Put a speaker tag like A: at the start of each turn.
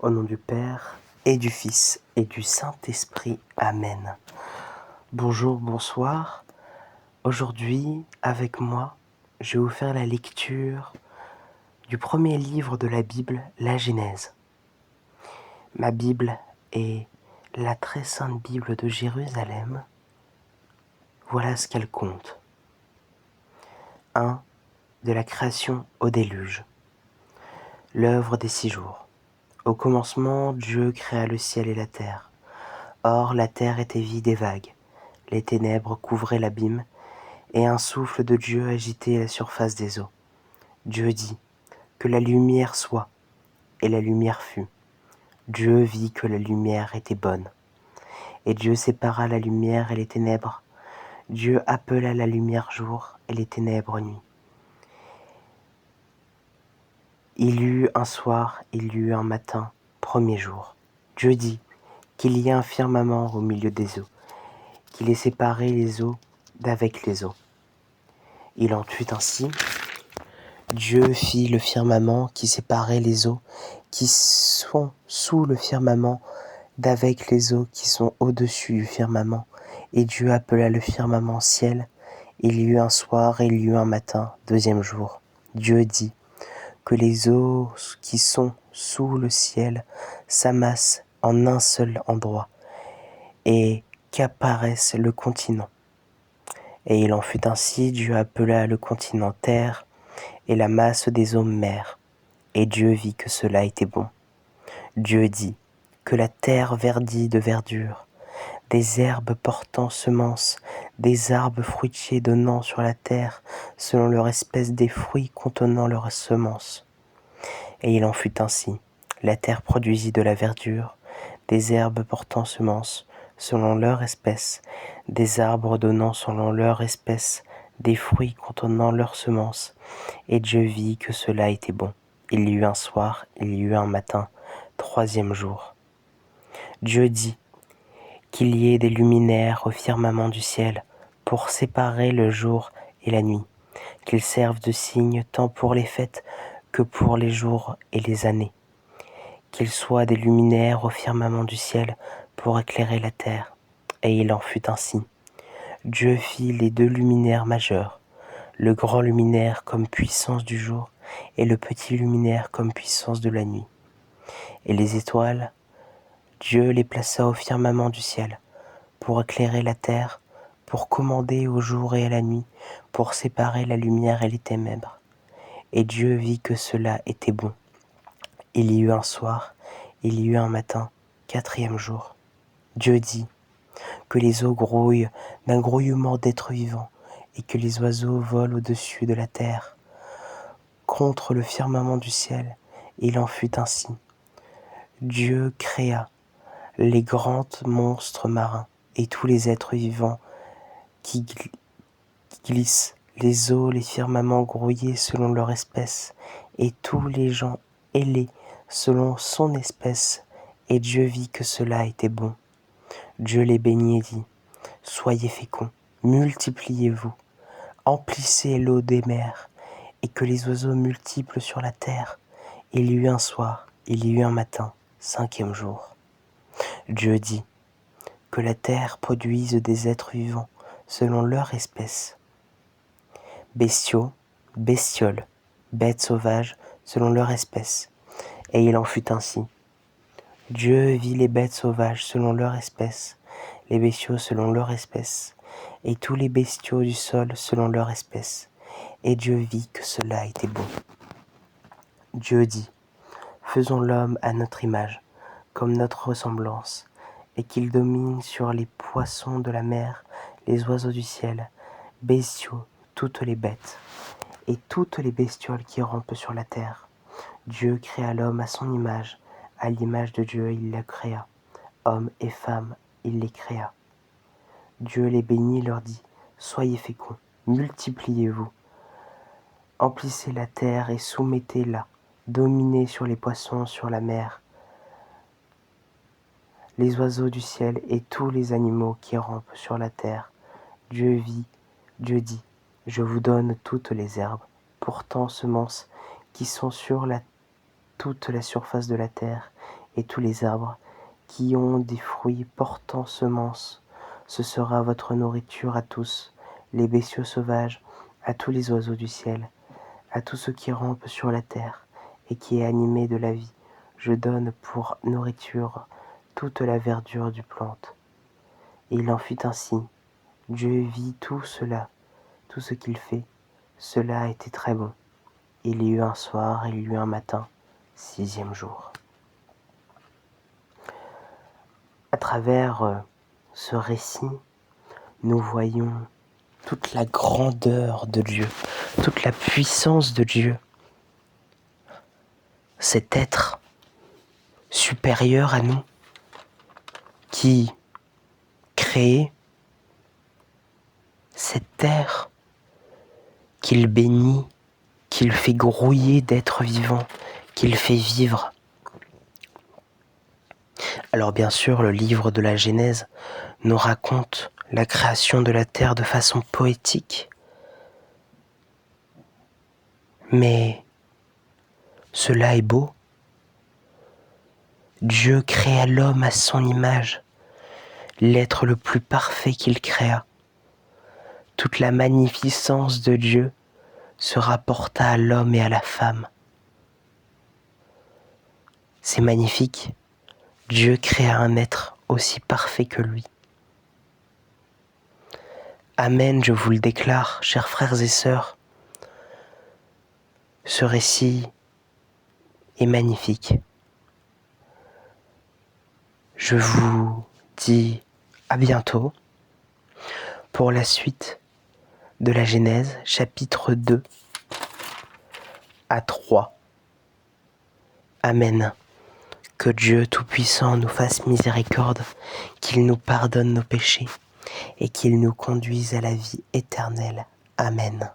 A: Au nom du Père, et du Fils, et du Saint-Esprit. Amen. Bonjour, bonsoir. Aujourd'hui, avec moi, je vais vous faire la lecture du premier livre de la Bible, la Genèse. Ma Bible est la très sainte Bible de Jérusalem. Voilà ce qu'elle compte. 1. De la création au déluge. L'œuvre des 6 jours. Au commencement, Dieu créa le ciel et la terre. Or, la terre était vide et vague. Les ténèbres couvraient l'abîme, et un souffle de Dieu agitait la surface des eaux. Dieu dit, que la lumière soit, et la lumière fut. Dieu vit que la lumière était bonne. Et Dieu sépara la lumière et les ténèbres. Dieu appela la lumière jour, et les ténèbres nuit. Il y eut un soir, il y eut un matin, premier jour. Dieu dit, qu'il y ait un firmament au milieu des eaux, qu'il ait séparé les eaux d'avec les eaux. Il en fut ainsi. Dieu fit le firmament qui séparait les eaux qui sont sous le firmament d'avec les eaux qui sont au-dessus du firmament. Et Dieu appela le firmament ciel. Il y eut un soir et il y eut un matin, deuxième jour. Dieu dit que les eaux qui sont sous le ciel s'amassent en un seul endroit et qu'apparaisse le continent. Et il en fut ainsi. Dieu appela le continent terre et la masse des eaux mer. Et Dieu vit que cela était bon. Dieu dit que la terre verdit de verdure, des herbes portant semences, des arbres fruitiers donnant sur la terre selon leur espèce des fruits contenant leurs semences. Et il en fut ainsi. La terre produisit de la verdure, des herbes portant semences selon leur espèce, des arbres donnant selon leur espèce des fruits contenant leurs semences. Et Dieu vit que cela était bon. Il y eut un soir, il y eut un matin, troisième jour. Dieu dit qu'il y ait des luminaires au firmament du ciel pour séparer le jour et la nuit, qu'ils servent de signe tant pour les fêtes que pour les jours et les années, qu'ils soient des luminaires au firmament du ciel pour éclairer la terre. Et il en fut ainsi. Dieu fit les 2 luminaires majeurs, le grand luminaire comme puissance du jour et le petit luminaire comme puissance de la nuit. Et les étoiles, Dieu les plaça au firmament du ciel, pour éclairer la terre, pour commander au jour et à la nuit, pour séparer la lumière et les ténèbres. Et Dieu vit que cela était bon. Il y eut un soir, il y eut un matin, quatrième jour. Dieu dit que les eaux grouillent d'un grouillement d'êtres vivants, et que les oiseaux volent au-dessus de la terre, contre le firmament du ciel. Il en fut ainsi. Dieu créa les grands monstres marins et tous les êtres vivants qui glissent, les eaux, les firmaments grouillés selon leur espèce, et tous les gens ailés selon son espèce. Et Dieu vit que cela était bon. Dieu les bénit et dit, soyez féconds, multipliez-vous, emplissez l'eau des mers, et que les oiseaux multiplient sur la terre. Il y eut un soir, il y eut un matin, cinquième jour. Dieu dit que la terre produise des êtres vivants selon leur espèce, bestiaux, bestioles, bêtes sauvages selon leur espèce. Et il en fut ainsi. Dieu vit les bêtes sauvages selon leur espèce, les bestiaux selon leur espèce, et tous les bestiaux du sol selon leur espèce. Et Dieu vit que cela était bon. Dieu dit, faisons l'homme à notre image, comme notre ressemblance, et qu'il domine sur les poissons de la mer, les oiseaux du ciel, bestiaux, toutes les bêtes, et toutes les bestioles qui rampent sur la terre. Dieu créa l'homme à son image, à l'image de Dieu il le créa, hommes et femmes il les créa. Dieu les bénit et leur dit, soyez féconds, multipliez-vous, emplissez la terre et soumettez-la, dominez sur les poissons sur la mer, les oiseaux du ciel et tous les animaux qui rampent sur la terre. Dieu dit, je vous donne toutes les herbes, portant semences qui sont sur toute la surface de la terre, et tous les arbres qui ont des fruits portant semences. Ce sera votre nourriture à tous, les bestiaux sauvages, à tous les oiseaux du ciel, à tout ce qui rampe sur la terre et qui est animé de la vie. Je donne pour nourriture toute la verdure du plante. Et il en fut ainsi. Dieu vit tout cela, tout ce qu'il fait. Cela était très bon. Il y eut un soir, il y eut un matin, 6e jour. À travers ce récit, nous voyons toute la grandeur de Dieu, toute la puissance de Dieu. Cet être supérieur à nous qui crée cette terre qu'il bénit, qu'il fait grouiller d'êtres vivants, qu'il fait vivre. Alors bien sûr, le livre de la Genèse nous raconte la création de la terre de façon poétique. Mais cela est beau. Dieu créa l'homme à son image, l'être le plus parfait qu'il créa. Toute la magnificence de Dieu se rapporta à l'homme et à la femme. C'est magnifique. Dieu créa un être aussi parfait que lui. Amen, je vous le déclare, chers frères et sœurs. Ce récit est magnifique. Je vous dis à bientôt pour la suite de la Genèse, chapitre 2 à 3. Amen. Que Dieu Tout-Puissant nous fasse miséricorde, qu'il nous pardonne nos péchés et qu'il nous conduise à la vie éternelle. Amen.